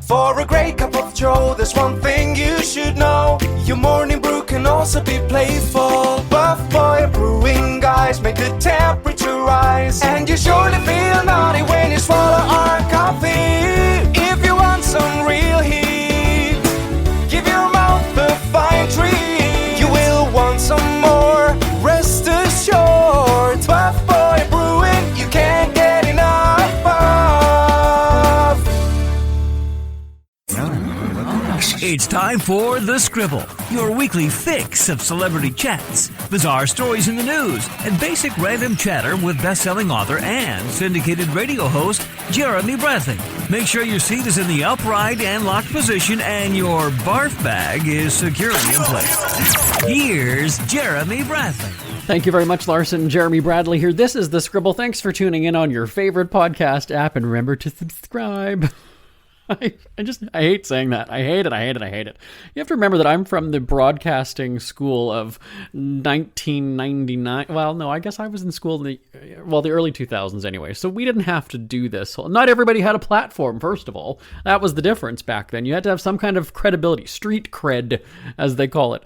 For a great cup of joe, there's one thing you should know. Your morning brew can also be playful. Buff Boy Brewing guys make the temperature rise. And you surely feel naughty when you swallow our coffee. If you want some real heat, give your mouth a fine treat. You will want some more, rest assured. Buff Boy Brewing, you can't get enough of. It's time for The Scribble, your weekly fix of celebrity chats, bizarre stories in the news, and basic random chatter with best-selling author and syndicated radio host Jeremy Bradley. Make sure your seat is in the upright and locked position and your barf bag is securely in place. Here's Jeremy Bradley. Thank you very much, Larson. Jeremy Bradley here. This is The Scribble. Thanks for tuning in on your favorite podcast app, and remember to subscribe. I hate saying that. I hate it. You have to remember that I'm from the broadcasting school of 1999. Well, no, I guess I was in school in the early 2000s anyway. So we didn't have to do this. Not everybody had a platform, first of all. That was the difference back then. You had to have some kind of credibility, street cred, as they call it,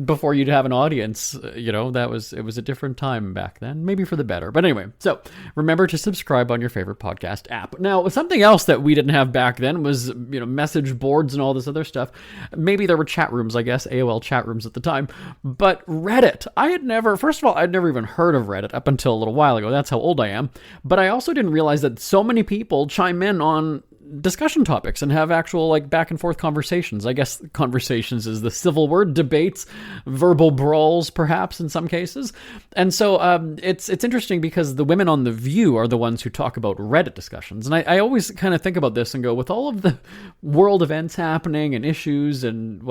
before you'd have an audience. It was a different time back then, maybe for the better. But anyway, so remember to subscribe on your favorite podcast app. Now, something else that we didn't have back then was, message boards and all this other stuff. Maybe there were chat rooms, I guess, AOL chat rooms at the time. But Reddit, I'd never even heard of Reddit up until a little while ago. That's how old I am. But I also didn't realize that so many people chime in on discussion topics and have actual back and forth conversations. I guess conversations is the civil word, debates, verbal brawls perhaps in some cases. And so it's interesting because the women on The View are the ones who talk about Reddit discussions. And I always kind of think about this and go, with all of the world events happening and issues and,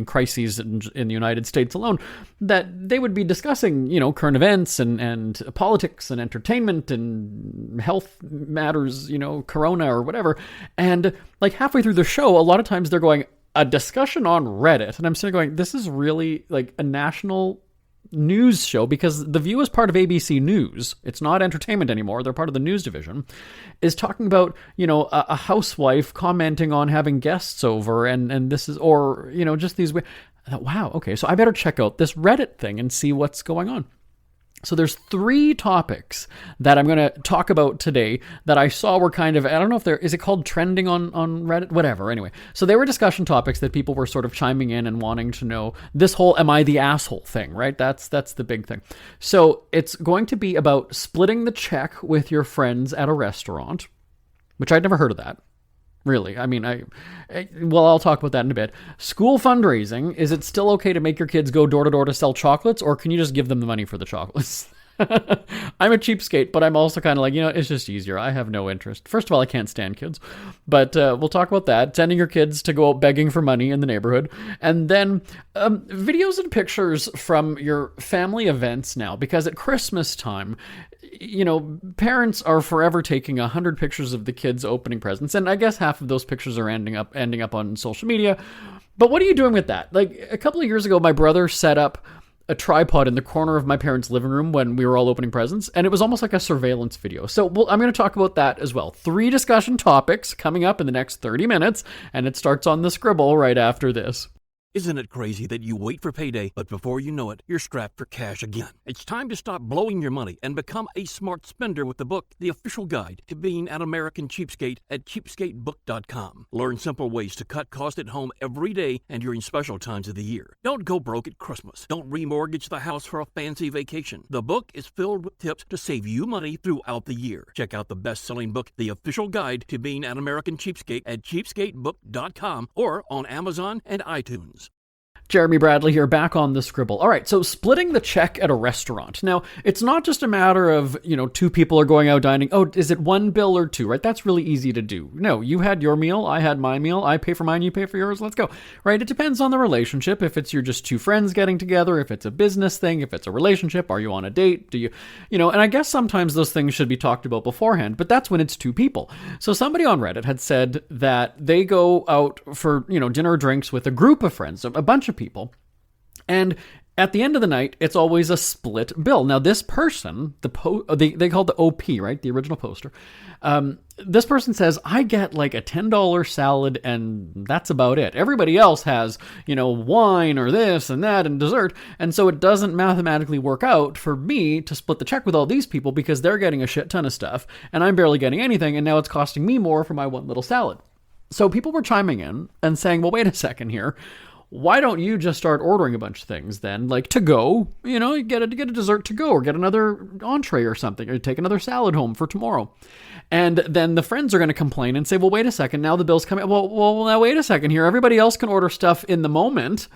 crises in the United States alone, that they would be discussing, current events and politics and entertainment and health matters, corona or whatever. And halfway through the show, a lot of times they're going, a discussion on Reddit. And I'm sitting going, this is really a national news show, because The View is part of ABC News. It's not entertainment anymore. They're part of the news division. Is talking about, a housewife commenting on having guests over and this is, or, just these. I thought, wow, okay, so I better check out this Reddit thing and see what's going on. So there's 3 topics that I'm going to talk about today that I saw were kind of, I don't know if is it called trending on Reddit? Whatever, anyway. So they were discussion topics that people were sort of chiming in and wanting to know this whole am I the asshole thing, right? That's the big thing. So it's going to be about splitting the check with your friends at a restaurant, which I'd never heard of that. Really. I'll talk about that in a bit. School fundraising. Is it still okay to make your kids go door to door to sell chocolates, or can you just give them the money for the chocolates? I'm a cheapskate, but I'm also kind of it's just easier. I have no interest. First of all, I can't stand kids, but we'll talk about that. Sending your kids to go out begging for money in the neighborhood. And then videos and pictures from your family events now, because at Christmas time, parents are forever taking 100 pictures of the kids opening presents, and I guess half of those pictures are ending up on social media. But what are you doing with that? A couple of years ago, my brother set up a tripod in the corner of my parents' living room when we were all opening presents, and it was almost like a surveillance video. So I'm going to talk about that as well. 3 discussion topics coming up in the next 30 minutes, and it starts on The Scribble right after this. Isn't it crazy that you wait for payday, but before you know it, you're strapped for cash again? It's time to stop blowing your money and become a smart spender with the book, The Official Guide to Being an American Cheapskate, at cheapskatebook.com. Learn simple ways to cut costs at home every day and during special times of the year. Don't go broke at Christmas. Don't remortgage the house for a fancy vacation. The book is filled with tips to save you money throughout the year. Check out the best-selling book, The Official Guide to Being an American Cheapskate, at cheapskatebook.com or on Amazon and iTunes. Jeremy Bradley here, back on The Scribble. All right, so splitting the check at a restaurant. Now, it's not just a matter of, 2 people are going out dining. Oh, is it 1 bill or 2, right? That's really easy to do. No, you had your meal, I had my meal, I pay for mine, you pay for yours, let's go, right? It depends on the relationship. If you're just 2 friends getting together, if it's a business thing, if it's a relationship, are you on a date? Do you, and I guess sometimes those things should be talked about beforehand, but that's when it's 2 people. So somebody on Reddit had said that they go out for, dinner or drinks with a group of friends, a bunch of people. And At the end of the night, it's always a split bill. Now, this person, they call it the OP, right? The original poster. This person says, I get like a $10 salad and that's about it. Everybody else has, wine or this and that and dessert. And so it doesn't mathematically work out for me to split the check with all these people because they're getting a shit ton of stuff and I'm barely getting anything. And now it's costing me more for my one little salad. So people were chiming in and saying, well, wait a second here. Why don't you just start ordering a bunch of things then, like to go, you get a dessert to go or get another entree or something or take another salad home for tomorrow. And then the friends are going to complain and say, well, wait a second, now the bill's coming. Well, now wait a second here. Everybody else can order stuff in the moment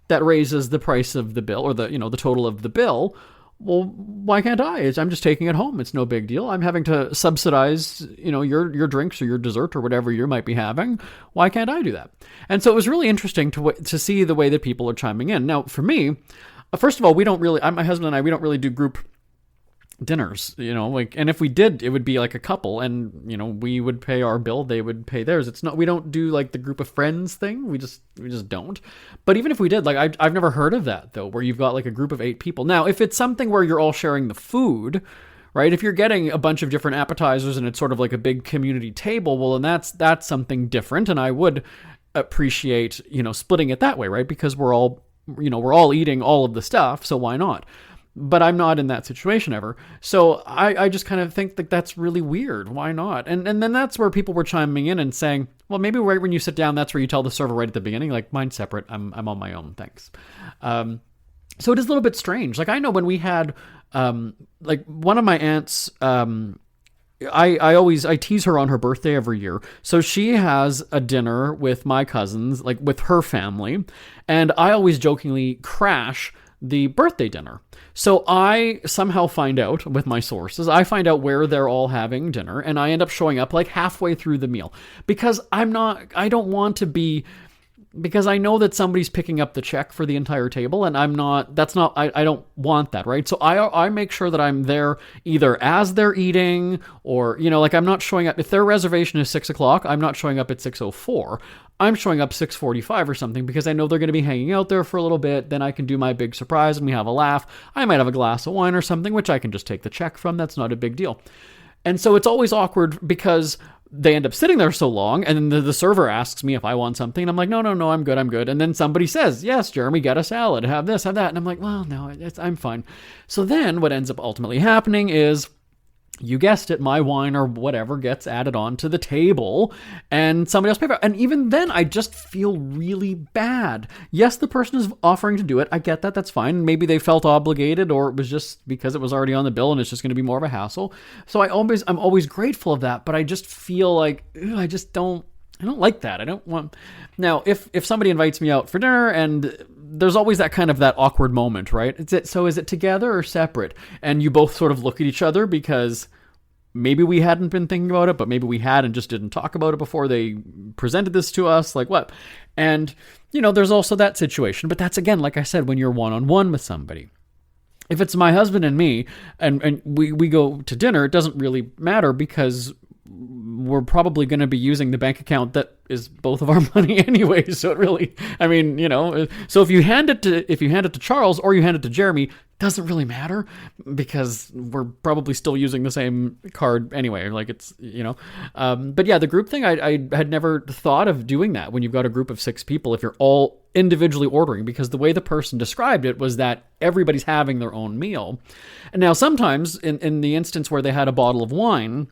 that raises the price of the bill or the total of the bill. Well, why can't I? I'm just taking it home. It's no big deal. I'm having to subsidize, your drinks or your dessert or whatever you might be having. Why can't I do that? And so it was really interesting to see the way that people are chiming in. Now, for me, first of all, my husband and I, we don't really do group dinners, and if we did, it would be like a couple and, we would pay our bill, they would pay theirs. It's not, we don't do like the group of friends thing. We just don't. But even if we did, like, I've never heard of that though, where you've got like a group of 8 people. Now, if it's something where you're all sharing the food, right? If you're getting a bunch of different appetizers and it's sort of like a big community table, well, then that's something different. And I would appreciate, splitting it that way, right? Because we're all eating all of the stuff. So why not? But I'm not in that situation ever. So I just kind of think that that's really weird. Why not? And then that's where people were chiming in and saying, well, maybe right when you sit down, that's where you tell the server right at the beginning, like, mine's separate. I'm on my own. Thanks. So it is a little bit strange. Like, I know when we had, like, one of my aunts, I tease her on her birthday every year. So she has a dinner with my cousins, like with her family. And I always jokingly crash the birthday dinner. So I somehow find out with my sources, I find out where they're all having dinner and I end up showing up like halfway through the meal because I don't want to be, because I know that somebody's picking up the check for the entire table and I don't want that, right? So I make sure that I'm there either as they're eating or, like I'm not showing up. If their reservation is 6:00, I'm not showing up at 6:04. I'm showing up 6:45 or something because I know they're going to be hanging out there for a little bit. Then I can do my big surprise and we have a laugh. I might have a glass of wine or something, which I can just take the check from. That's not a big deal. And so it's always awkward because they end up sitting there so long and then the server asks me if I want something and I'm like, no, I'm good. And then somebody says, yes, Jeremy, get a salad, have this, have that. And I'm like, well, no, I'm fine. So then what ends up ultimately happening is, you guessed it, my wine or whatever gets added on to the table and somebody else pays for it. And even then, I just feel really bad. Yes, the person is offering to do it. I get that. That's fine. Maybe they felt obligated or it was just because it was already on the bill and it's just going to be more of a hassle. So I'm always grateful of that, but I just feel like, I don't like that. I don't want... Now, if somebody invites me out for dinner and there's always that kind of that awkward moment, right? Is it together or separate? And you both sort of look at each other because maybe we hadn't been thinking about it, but maybe we had and just didn't talk about it before they presented this to us. Like what? And, there's also that situation. But that's, again, like I said, when you're one-on-one with somebody. If it's my husband and me and we go to dinner, it doesn't really matter because we're probably going to be using the bank account that is both of our money anyway. So it really, so if you hand it to Charles or you hand it to Jeremy, doesn't really matter because we're probably still using the same card anyway. Like it's, but yeah, the group thing, I had never thought of doing that when you've got a group of 6 people, if you're all individually ordering, because the way the person described it was that everybody's having their own meal. And now sometimes in the instance where they had a bottle of wine,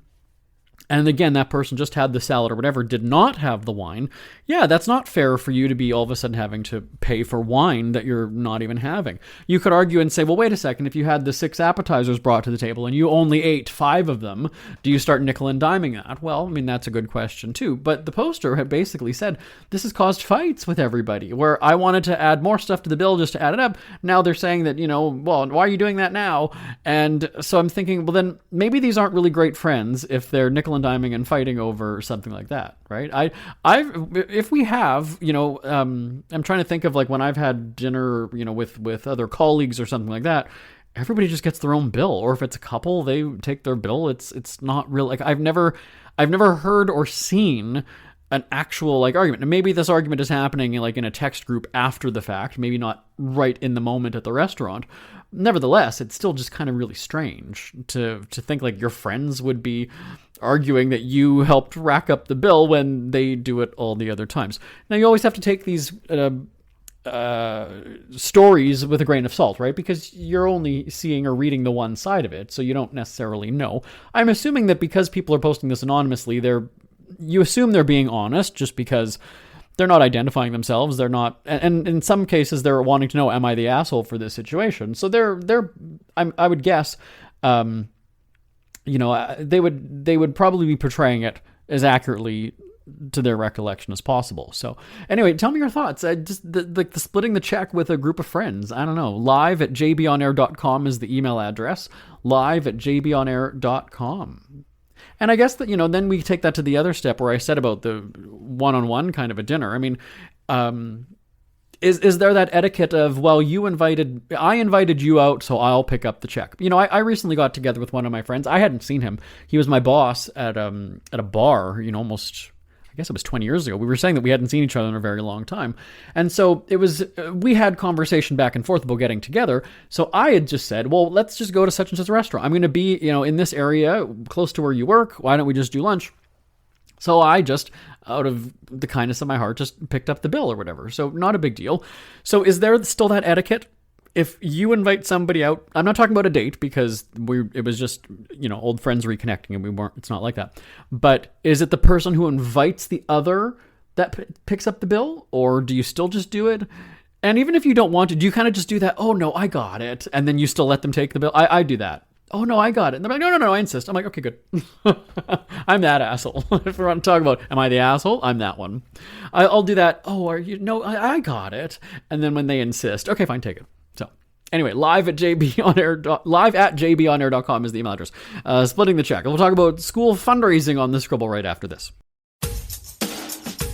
and again, that person just had the salad or whatever, did not have the wine. Yeah, that's not fair for you to be all of a sudden having to pay for wine that you're not even having. You could argue and say, well, wait a second, if you had the 6 appetizers brought to the table and you only ate 5 of them, do you start nickel and diming that? Well, I mean, that's a good question too. But the poster had basically said, this has caused fights with everybody, where I wanted to add more stuff to the bill just to add it up. Now they're saying that, well, why are you doing that now? And so I'm thinking, well, then maybe these aren't really great friends if they're nickel and diming and fighting over something like that, right? If we have, I'm trying to think of like when I've had dinner, with other colleagues or something like that, everybody just gets their own bill. Or if it's a couple, they take their bill. It's not real. Like I've never heard or seen an actual like argument. And maybe this argument is happening like in a text group after the fact, maybe not right in the moment at the restaurant. Nevertheless, it's still just kind of really strange to think like your friends would be arguing that you helped rack up the bill when they do it all the other times. Now, you always have to take these stories with a grain of salt, right? Because you're only seeing or reading the one side of it, so you don't necessarily know. I'm assuming that because people are posting this anonymously, you assume they're being honest just because they're not identifying themselves. They're not, and in some cases, they're wanting to know, am I the asshole for this situation? So I would guess, they would probably be portraying it as accurately to their recollection as possible. So anyway, tell me your thoughts. The splitting the check with a group of friends. I don't know. live@jbonair.com is the email address. live@jbonair.com. And I guess that, then we take that to the other step where I said about the one-on-one kind of a dinner. I mean, is there that etiquette of, well, I invited you out, so I'll pick up the check. I recently got together with one of my friends. I hadn't seen him. He was my boss at a bar, almost, I guess it was 20 years ago. We were saying that we hadn't seen each other in a very long time. And so we had conversation back and forth about getting together. So I had just said, well, let's just go to such and such a restaurant. I'm going to be, in this area close to where you work. Why don't we just do lunch? So I just, out of the kindness of my heart, just picked up the bill or whatever. So not a big deal. So is there still that etiquette? If you invite somebody out, I'm not talking about a date because it was just, old friends reconnecting and it's not like that. But is it the person who invites the other that picks up the bill, or do you still just do it? And even if you don't want to, do you kind of just do that? Oh no, I got it. And then you still let them take the bill. I do that. Oh no, I got it. And they're like, no, I insist. I'm like, okay, good. I'm that asshole. If we're on talking about, am I the asshole? I'm that one. I'll do that. Oh, are you? No, I got it. And then when they insist, okay, fine, take it. So anyway, live@jbonair.com is the email address. Splitting the check. We'll talk about school fundraising on the Scribble right after this.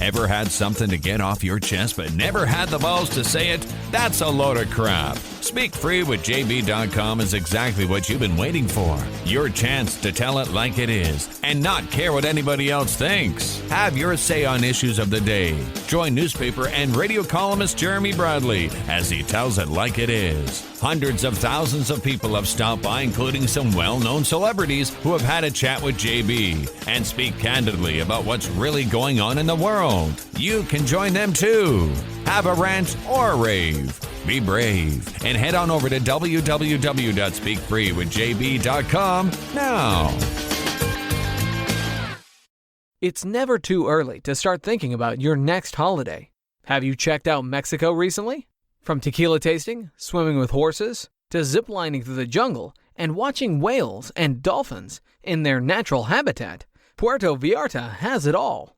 Ever had something to get off your chest but never had the balls to say it? That's a load of crap. Speak Free with JB.com is exactly what you've been waiting for. Your chance to tell it like it is and not care what anybody else thinks. Have your say on issues of the day. Join newspaper and radio columnist Jeremy Bradley as he tells it like it is. Hundreds of thousands of people have stopped by, including some well-known celebrities who have had a chat with JB and speak candidly about what's really going on in the world. You can join them too. Have a rant or a rave. Be brave and head on over to www.speakfreewithjb.com now. It's never too early to start thinking about your next holiday. Have you checked out Mexico recently? From tequila tasting, swimming with horses, to ziplining through the jungle and watching whales and dolphins in their natural habitat, Puerto Vallarta has it all.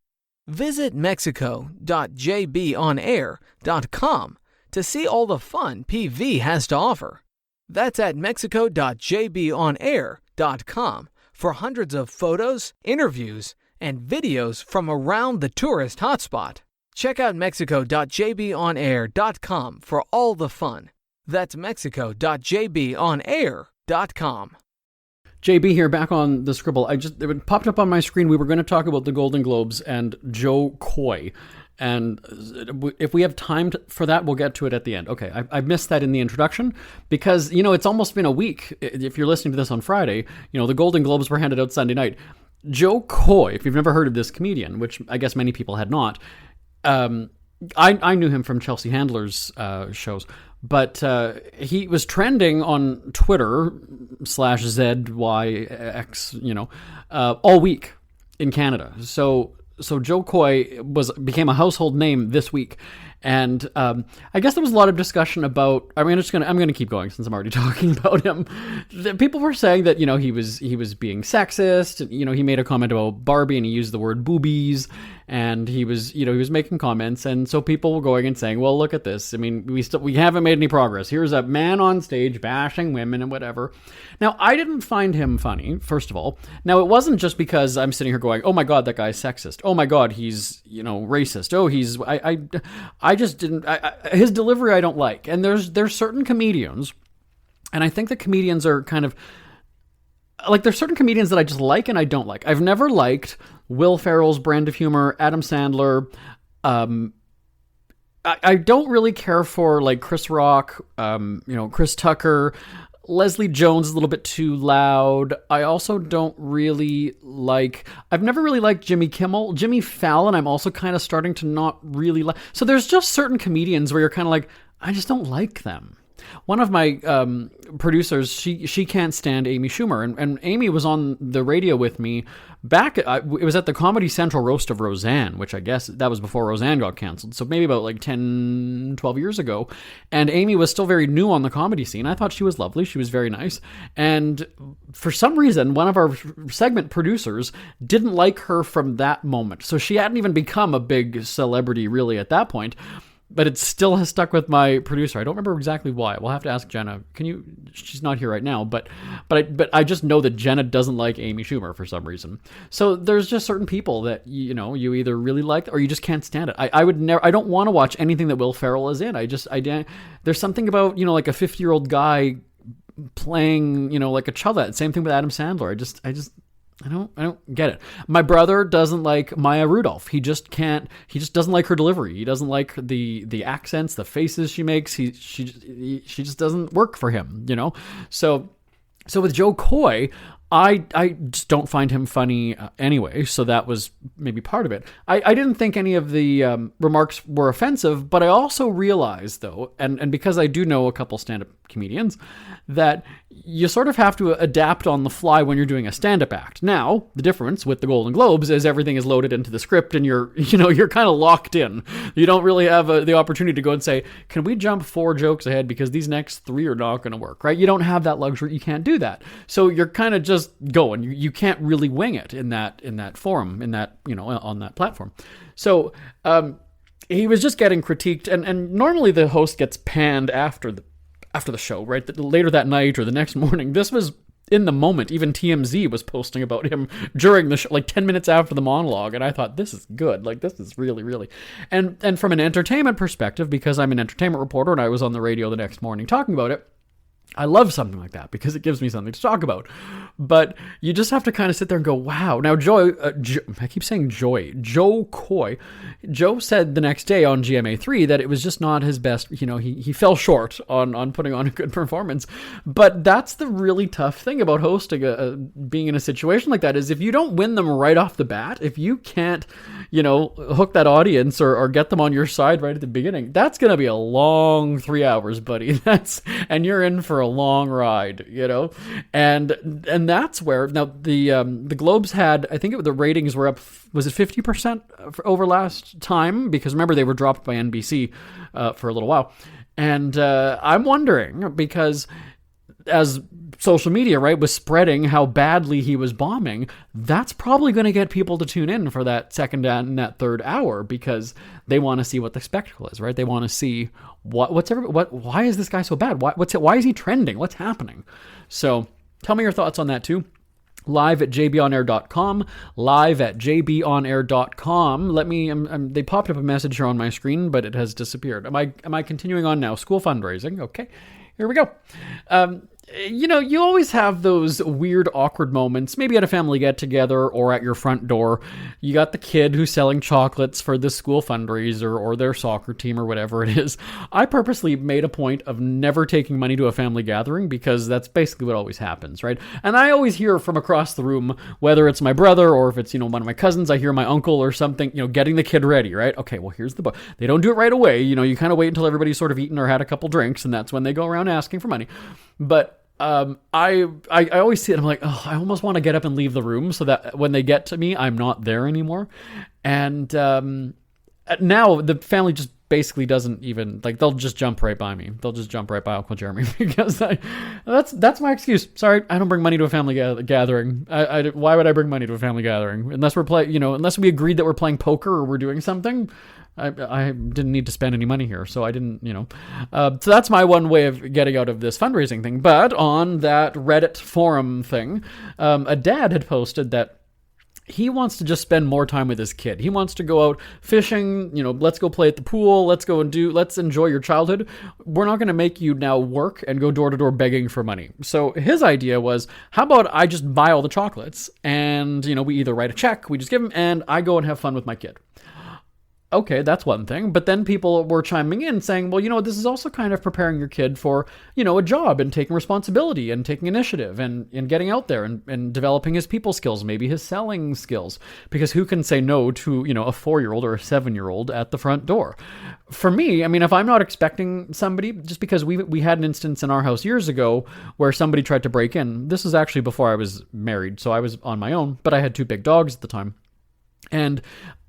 Visit mexico.jbonair.com to see all the fun PV has to offer. That's at mexico.jbonair.com for hundreds of photos, interviews, and videos from around the tourist hotspot. Check out mexico.jbonair.com for all the fun. That's mexico.jbonair.com. JB here, back on the Scribble. It popped up on my screen. We were going to talk about the Golden Globes and Joe Coy. And if we have time for that, we'll get to it at the end. Okay, I missed that in the introduction because, it's almost been a week. If you're listening to this on Friday, the Golden Globes were handed out Sunday night. Joe Coy, if you've never heard of this comedian, which I guess many people had not, I knew him from Chelsea Handler's shows, but he was trending on Twitter /ZYX, all week in Canada. So Joe Coy became a household name this week. And I guess there was a lot of discussion about. I'm going to keep going since I'm already talking about him. People were saying that he was being sexist. He made a comment about Barbie and he used the word boobies, and he was making comments. And so people were going and saying, well, look at this. I mean, we haven't made any progress. Here's a man on stage bashing women and whatever. Now, I didn't find him funny, first of all. Now, it wasn't just because I'm sitting here going, oh my God, that guy's sexist. Oh my God, he's racist. Oh, I just didn't. His delivery I don't like, and there's certain comedians, and I think the comedians are kind of like there's certain comedians that I just like and I don't like. I've never liked Will Ferrell's brand of humor, Adam Sandler. I don't really care for like Chris Rock, Chris Tucker. Leslie Jones is a little bit too loud. I also don't really like... I've never really liked Jimmy Kimmel. Jimmy Fallon, I'm also kind of starting to not really like... So there's just certain comedians where you're kind of like, I just don't like them. One of my producers, she can't stand Amy Schumer. And Amy was on the radio with me back... it was at the Comedy Central Roast of Roseanne, which I guess that was before Roseanne got canceled. So maybe about like 10, 12 years ago. And Amy was still very new on the comedy scene. I thought she was lovely. She was very nice. And for some reason, one of our segment producers didn't like her from that moment. So she hadn't even become a big celebrity really at that point. But it still has stuck with my producer. I don't remember exactly why. We'll have to ask Jenna. She's not here right now, but I just know that Jenna doesn't like Amy Schumer for some reason. So there's just certain people that you either really like or you just can't stand it. I would never. I don't want to watch anything that Will Ferrell is in. There's something about like a 50-year-old guy playing like a child. Same thing with Adam Sandler. I don't get it. My brother doesn't like Maya Rudolph. He just doesn't like her delivery. He doesn't like the accents, the faces she makes. She just doesn't work for him, So with Joe Coy, I just don't find him funny anyway, so that was maybe part of it. I didn't think any of the remarks were offensive, but I also realized, though, and because I do know a couple stand-up comedians, that you sort of have to adapt on the fly when you're doing a stand-up act. Now, the difference with the Golden Globes is everything is loaded into the script and you're kind of locked in. You don't really have the opportunity to go and say, can we jump 4 jokes ahead because these next 3 are not going to work, right? You don't have that luxury. You can't do that. So you're kind of just going. You can't really wing it in that forum, in that, on that platform. So he was just getting critiqued, and normally the host gets panned after the show, right? Later that night or the next morning. This was in the moment. Even TMZ was posting about him during the show, like 10 minutes after the monologue, and I thought, this is good. Like, this is really, really... And from an entertainment perspective, because I'm an entertainment reporter and I was on the radio the next morning talking about it, I love something like that because it gives me something to talk about. But you just have to kind of sit there and go, wow. Now, I keep saying Joe Coy. Joe said the next day on GMA3 that it was just not his best. He fell short on putting on a good performance. But that's the really tough thing about hosting, being in a situation like that, is if you don't win them right off the bat, if you can't, hook that audience or get them on your side right at the beginning, that's going to be a long 3 hours, buddy. And you're in for a long ride, and that's where now the Globes had, I think the ratings were up, was it 50% over last time? Because remember, they were dropped by NBC for a little while, and I'm wondering, because as social media, right, was spreading how badly he was bombing, that's probably going to get people to tune in for that second and that third hour, because they want to see what the spectacle is, right? They want to see why is this guy so bad? Why is he trending? What's happening? So tell me your thoughts on that too. Live at jbonair.com, live at jbonair.com. They popped up a message here on my screen, but it has disappeared. Am I continuing on now? School fundraising. Okay, here we go. You always have those weird, awkward moments, maybe at a family get-together or at your front door. You got the kid who's selling chocolates for the school fundraiser or their soccer team or whatever it is. I purposely made a point of never taking money to a family gathering because that's basically what always happens, right? And I always hear from across the room, whether it's my brother or if it's, one of my cousins, I hear my uncle or something, getting the kid ready, right? Okay, well, here's the book. They don't do it right away. You kind of wait until everybody's sort of eaten or had a couple drinks, and that's when they go around asking for money. But I always see it. I'm like, oh, I almost want to get up and leave the room so that when they get to me, I'm not there anymore. And now the family just basically doesn't even, like, they'll just jump right by me. They'll just jump right by Uncle Jeremy because that's my excuse. Sorry, I don't bring money to a family gathering. Why would I bring money to a family gathering unless we're unless we agreed that we're playing poker or we're doing something? I didn't need to spend any money here, so I didn't, So that's my one way of getting out of this fundraising thing. But on that Reddit forum thing, a dad had posted that he wants to just spend more time with his kid. He wants to go out fishing, let's go play at the pool, let's enjoy your childhood. We're not going to make you now work and go door to door begging for money. So his idea was, how about I just buy all the chocolates and, we either write a check, we just give him, and I go and have fun with my kid. Okay, that's one thing. But then people were chiming in saying, well, this is also kind of preparing your kid for, a job and taking responsibility and taking initiative and getting out there and developing his people skills, maybe his selling skills. Because who can say no to, a 4-year-old or a 7-year-old at the front door? For me, if I'm not expecting somebody, just because we had an instance in our house years ago where somebody tried to break in. This was actually before I was married, so I was on my own, but I had 2 big dogs at the time. And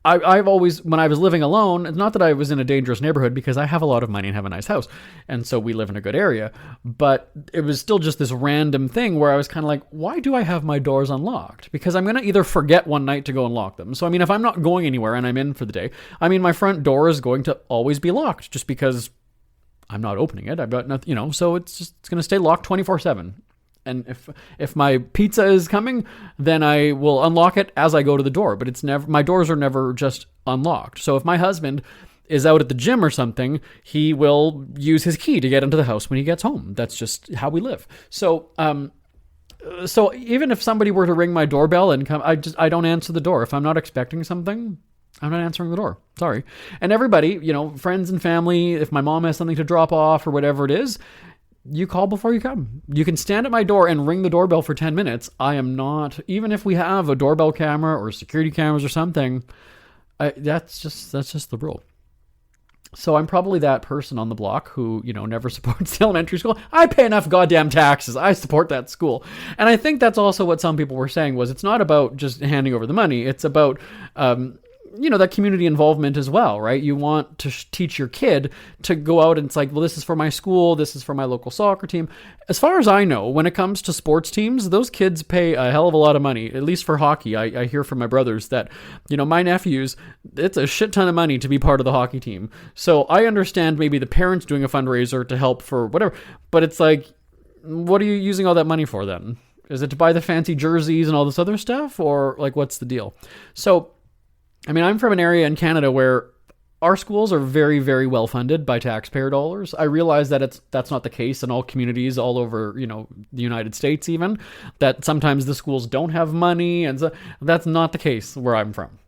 I've always, when I was living alone, it's not that I was in a dangerous neighborhood because I have a lot of money and have a nice house. And so we live in a good area. But it was still just this random thing where I was kind of like, why do I have my doors unlocked? Because I'm going to either forget one night to go and lock them. So, if I'm not going anywhere and I'm in for the day, my front door is going to always be locked just because I'm not opening it. I've got nothing, so it's going to stay locked 24/7. And if my pizza is coming, then I will unlock it as I go to the door. But my doors are never just unlocked. So if my husband is out at the gym or something, he will use his key to get into the house when he gets home. That's just how we live. So even if somebody were to ring my doorbell and come, I don't answer the door. If I'm not expecting something, I'm not answering the door. Sorry. And everybody, friends and family, if my mom has something to drop off or whatever it is, you call before you come. You can stand at my door and ring the doorbell for 10 minutes. I am not, even if we have a doorbell camera or security cameras or something, that's just the rule. So I'm probably that person on the block who, never supports the elementary school. I pay enough goddamn taxes. I support that school. And I think that's also what some people were saying was it's not about just handing over the money. It's about, that community involvement as well, right? You want to teach your kid to go out and it's like, well, this is for my school. This is for my local soccer team. As far as I know, when it comes to sports teams, those kids pay a hell of a lot of money, at least for hockey. I hear from my brothers that, my nephews, it's a shit ton of money to be part of the hockey team. So I understand maybe the parents doing a fundraiser to help for whatever, but it's like, what are you using all that money for then? Is it to buy the fancy jerseys and all this other stuff? Or like, what's the deal? So, I'm from an area in Canada where our schools are very, very well funded by taxpayer dollars. I realize that that's not the case in all communities all over, the United States even, that sometimes the schools don't have money, and so that's not the case where I'm from.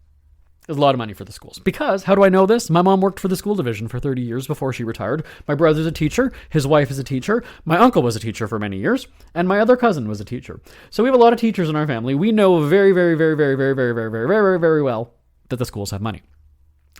There's a lot of money for the schools. Because, how do I know this? My mom worked for the school division for 30 years before she retired. My brother's a teacher. His wife is a teacher. My uncle was a teacher for many years. And my other cousin was a teacher. So we have a lot of teachers in our family. We know very, very, very, very, very, very, very, very, very, very well that the schools have money.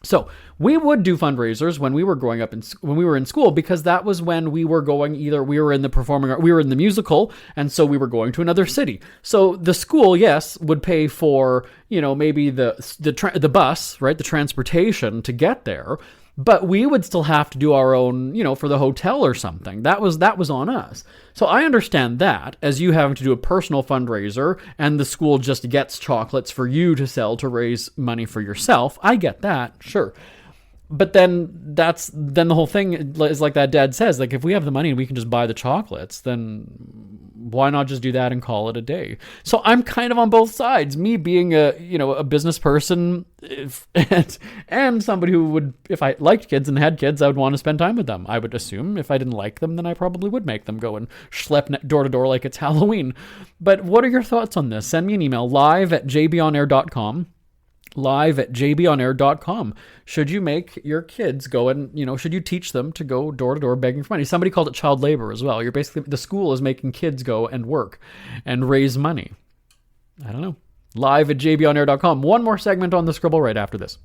So we would do fundraisers when we were growing up when we were in school, because that was when we were going, either we were in the performing art, we were in the musical, and so we were going to another city. So the school, yes, would pay for, maybe the bus, right, the transportation to get there, but we would still have to do our own, for the hotel or something. That was on us. So I understand that as you having to do a personal fundraiser and the school just gets chocolates for you to sell to raise money for yourself. I get that, sure. But then the whole thing is like that dad says, like, if we have the money and we can just buy the chocolates, then why not just do that and call it a day? So I'm kind of on both sides, me being a business person and somebody who would, if I liked kids and had kids, I would want to spend time with them. I would assume if I didn't like them, then I probably would make them go and schlep door to door like it's Halloween. But what are your thoughts on this? Send me an email, live@jbonair.com. live@jbonair.com. Should you make your kids go and, should you teach them to go door to door begging for money? Somebody called it child labor as well. You're basically, the school is making kids go and work and raise money. I don't know. live@jbonair.com. One more segment on the Scribble right after this.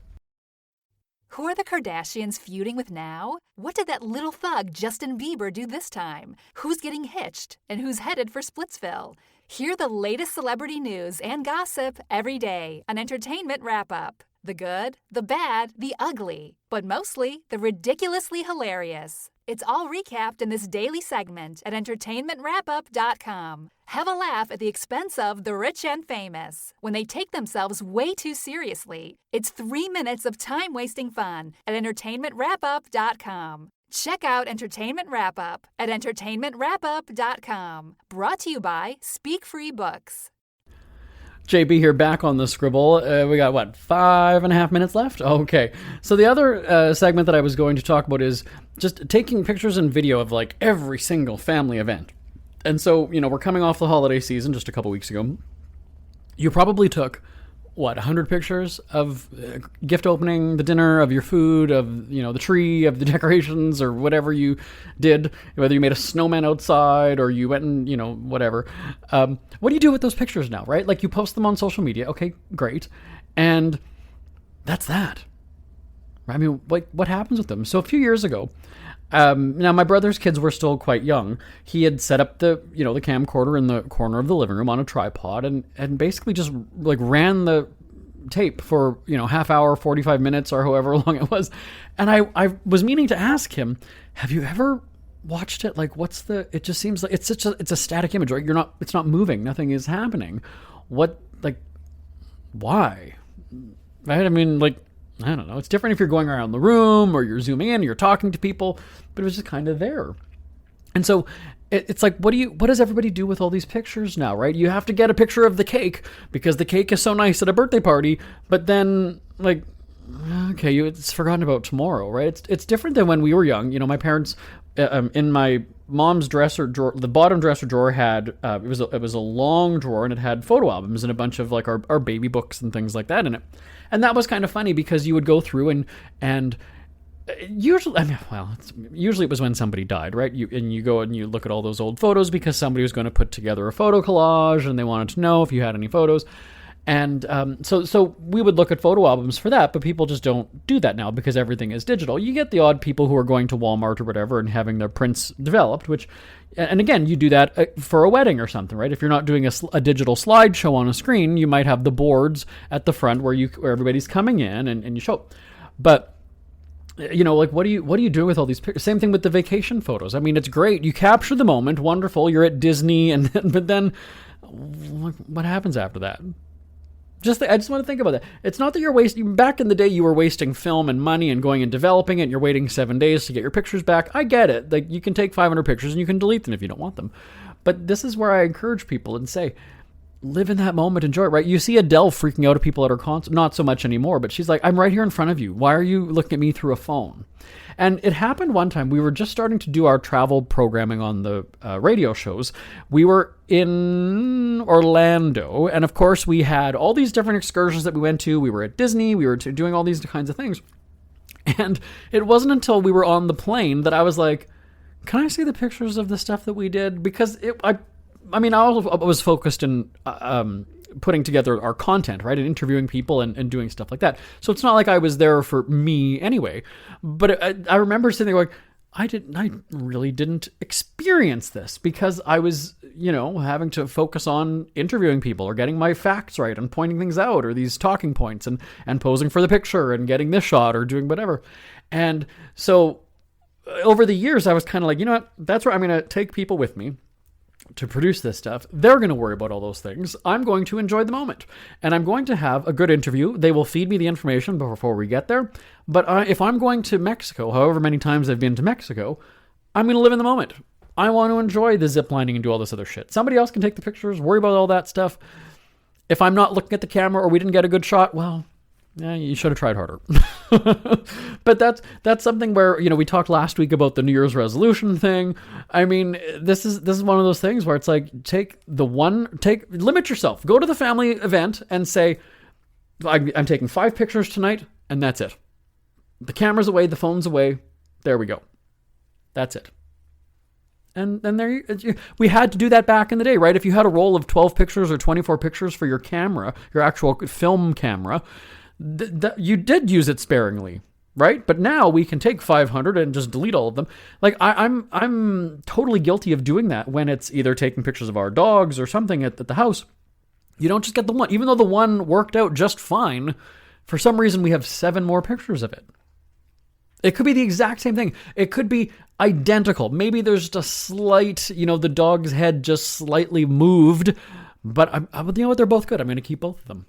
Who are the Kardashians feuding with now? What did that little thug Justin Bieber do this time? Who's getting hitched? And who's headed for Splitsville? Hear the latest celebrity news and gossip every day on Entertainment Wrap-Up. The good, the bad, the ugly, but mostly the ridiculously hilarious. It's all recapped in this daily segment at entertainmentwrapup.com. Have a laugh at the expense of the rich and famous when they take themselves way too seriously. It's 3 minutes of time-wasting fun at entertainmentwrapup.com. Check out Entertainment Wrap-Up at entertainmentwrapup.com. Brought to you by Speak Free Books. JB here, back on the Scribble. We got, 5.5 minutes left? Okay. So the other segment that I was going to talk about is just taking pictures and video of like every single family event. And so, we're coming off the holiday season just a couple weeks ago. You probably took, 100 pictures of gift opening, the dinner, of your food, of, the tree, of the decorations, or whatever you did, whether you made a snowman outside or you went and, whatever. What do you do with those pictures now, right? Like, you post them on social media. Okay, great. And that's that. I mean, what happens with them? So a few years ago, now my brother's kids were still quite young. He had set up the camcorder in the corner of the living room on a tripod and basically just like ran the tape for, half hour, 45 minutes or however long it was. And I was meaning to ask him, have you ever watched it? Like, it just seems like it's a static image, right? It's not moving. Nothing is happening. Why? Right? I mean, like, I don't know. It's different if you're going around the room or you're zooming in, you're talking to people, but it was just kind of there. And so it's like, what does everybody do with all these pictures now, right? You have to get a picture of the cake because the cake is so nice at a birthday party, but then like, okay, it's forgotten about tomorrow, right? It's different than when we were young. My parents, in my mom's dresser drawer, the bottom dresser drawer had, it was a long drawer and it had photo albums and a bunch of like our baby books and things like that in it. And that was kind of funny because you would go through and usually, usually it was when somebody died, right? You go and you look at all those old photos because somebody was going to put together a photo collage and they wanted to know if you had any photos. And so we would look at photo albums for that, but people just don't do that now because everything is digital. You get the odd people who are going to Walmart or whatever and having their prints developed, and again, you do that for a wedding or something, right? If you're not doing a digital slideshow on a screen, you might have the boards at the front where everybody's coming in and you show. But like what are you doing with all these pictures? Same thing with the vacation photos. I mean, it's great. You capture the moment, wonderful. You're at Disney, but then what happens after that? I just want to think about that. It's not that you're wasting. Back in the day, you were wasting film and money and going and developing it, and you're waiting 7 days to get your pictures back. I get it. Like, you can take 500 pictures and you can delete them if you don't want them. But this is where I encourage people and say, live in that moment, enjoy it, right? You see Adele freaking out at people at her concert, not so much anymore, but she's like, I'm right here in front of you. Why are you looking at me through a phone? And it happened one time. We were just starting to do our travel programming on the radio shows. We were in Orlando, and of course we had all these different excursions that we went to. We were at Disney. We were doing all these kinds of things. And it wasn't until we were on the plane that I was like, can I see the pictures of the stuff that we did? Because I was focused in putting together our content, right, and interviewing people and doing stuff like that. So it's not like I was there for me anyway. But I remember sitting there going, I really didn't experience this because I was, having to focus on interviewing people or getting my facts right and pointing things out or these talking points and posing for the picture and getting this shot or doing whatever. And so over the years, I was kind of like, you know what, that's where I'm going to take people with me to produce this stuff. They're going to worry about all those things. I'm going to enjoy the moment. And I'm going to have a good interview. They will feed me the information before we get there. But if I'm going to Mexico, however many times I've been to Mexico, I'm going to live in the moment. I want to enjoy the zip lining and do all this other shit. Somebody else can take the pictures, worry about all that stuff. If I'm not looking at the camera or we didn't get a good shot, well, yeah, you should have tried harder. But that's something where, we talked last week about the New Year's resolution thing. I mean, this is one of those things where it's like, limit yourself. Go to the family event and say, I'm taking 5 pictures tonight, and that's it. The camera's away, the phone's away. There we go. That's it. And then we had to do that back in the day, right? If you had a roll of 12 pictures or 24 pictures for your camera, your actual film camera, you did use it sparingly, right? But now we can take 500 and just delete all of them. Like I'm totally guilty of doing that when it's either taking pictures of our dogs or something at the house. You don't just get the one, even though the one worked out just fine. For some reason, we have 7 more pictures of it. It could be the exact same thing. It could be identical. Maybe there's just a slight, the dog's head just slightly moved, but you know what? They're both good. I'm going to keep both of them.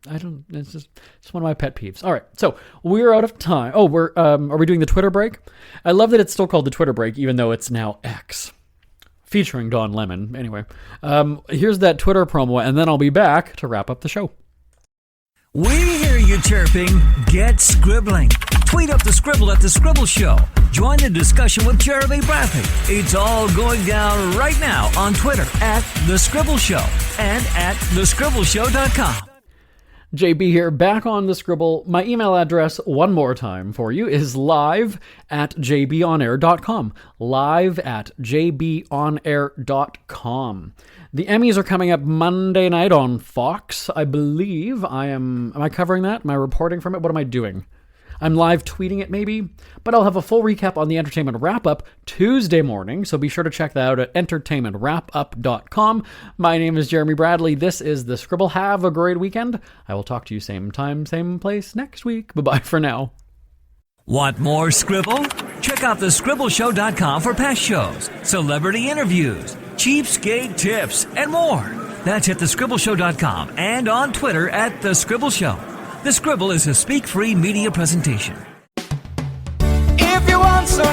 It's one of my pet peeves. All right. So we're out of time. Oh, are we doing the Twitter break? I love that it's still called the Twitter break, even though it's now X. A featuring Don Lemon. Anyway, here's that Twitter promo, and then I'll be back to wrap up the show. We hear you chirping. Get scribbling. Tweet up the Scribble at The Scribble Show. Join the discussion with Jeremy Bradley. It's all going down right now on Twitter at The Scribble Show and at thescribbleshow.com. JB here, back on the Scribble. My email address, one more time for you, is live@jbonair.com. Live@jbonair.com. The Emmys are coming up Monday night on Fox, I believe. Am I covering that? Am I reporting from it? What am I doing? I'm live tweeting it maybe, but I'll have a full recap on the Entertainment Wrap-Up Tuesday morning, so be sure to check that out at entertainmentwrapup.com. My name is Jeremy Bradley. This is The Scribble. Have a great weekend. I will talk to you same time, same place next week. Bye-bye for now. Want more Scribble? Check out thescribbleshow.com for past shows, celebrity interviews, cheapskate tips, and more. That's at thescribbleshow.com and on Twitter at The Scribble Show. The Scribble is a speak-free media presentation. If you want some